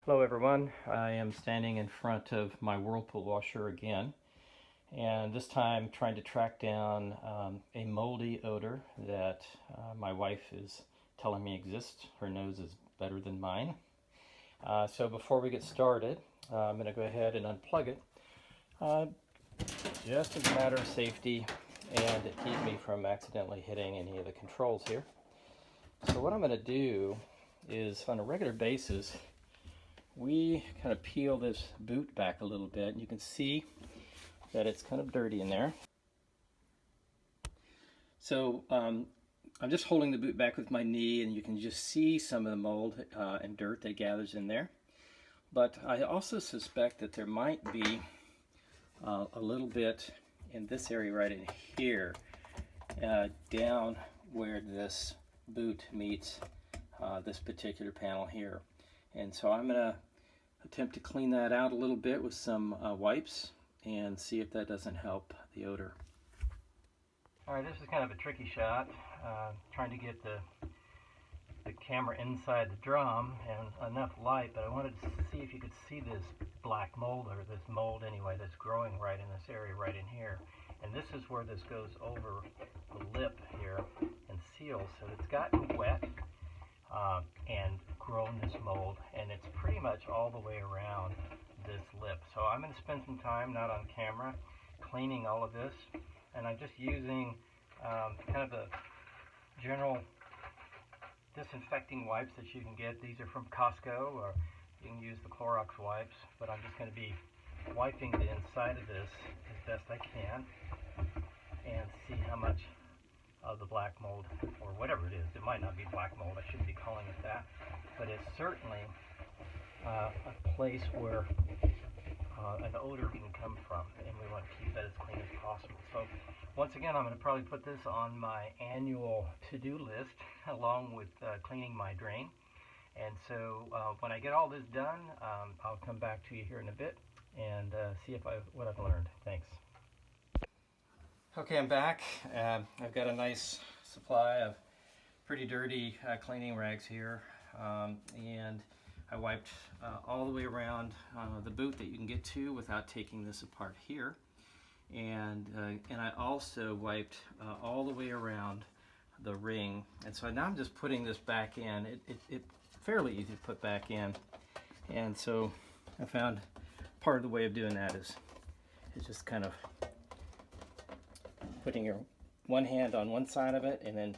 Hello everyone, I am standing in front of my Whirlpool washer again, and this time trying to track down a moldy odor that my wife is telling me exists. Her nose is better than mine. So before we get started, I'm going to go ahead and unplug it, just as a matter of safety and to keep me from accidentally hitting any of the controls here. So what I'm going to do is, on a regular basis, we kind of peel this boot back a little bit, and you can see that it's kind of dirty in there. So I'm just holding the boot back with my knee, and you can just see some of the mold and dirt that gathers in there. But I also suspect that there might be a little bit in this area right in here, down where this boot meets this particular panel here. And so I'm going to attempt to clean that out a little bit with some wipes and see if that doesn't help the odor. Alright, this is kind of a tricky shot, trying to get the camera inside the drum and enough light, but I wanted to see if you could see this black mold, or this mold anyway, that's growing right in this area right in here. And this is where this goes over the lip here and seals, so it's gotten wet and grown this mold, and it's pretty much all the way around this lip. So I'm going to spend some time, not on camera, cleaning all of this, and I'm just using kind of the general disinfecting wipes that you can get. These are from Costco, or you can use the Clorox wipes, but I'm just going to be wiping the inside of this as best I can and see how much of the black mold, or whatever it is. It might not be black mold, I shouldn't be calling it that, but it's certainly a place where an odor can come from, and we want to keep that as clean as possible. So once again, I'm going to probably put this on my annual to-do list along with cleaning my drain. And so when I get all this done, I'll come back to you here in a bit and see what I've learned. Thanks. Okay, I'm back. I've got a nice supply of pretty dirty cleaning rags here, and I wiped all the way around the boot that you can get to without taking this apart here, and I also wiped all the way around the ring. And so now I'm just putting this back in. It's fairly easy to put back in, and so I found part of the way of doing that is just kind of putting your one hand on one side of it, and then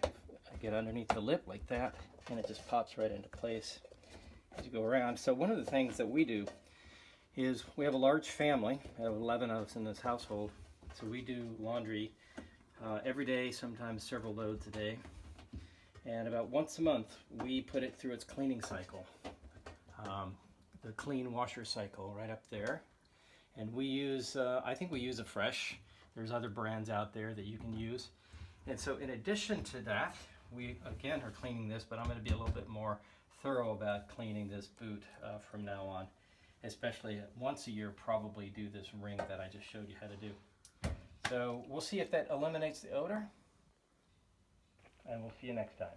get underneath the lip like that, and it just pops right into place as you go around. So one of the things that we do is, we have a large family. I have 11 of us in this household, so we do laundry every day, sometimes several loads a day, and about once a month we put it through its cleaning cycle, the clean washer cycle right up there. And we use, I think we use a Fresh. There's other brands out there that you can use. And so in addition to that, we again are cleaning this, but I'm going to be a little bit more thorough about cleaning this boot from now on. Especially once a year, probably do this ring that I just showed you how to do. So we'll see if that eliminates the odor, and we'll see you next time.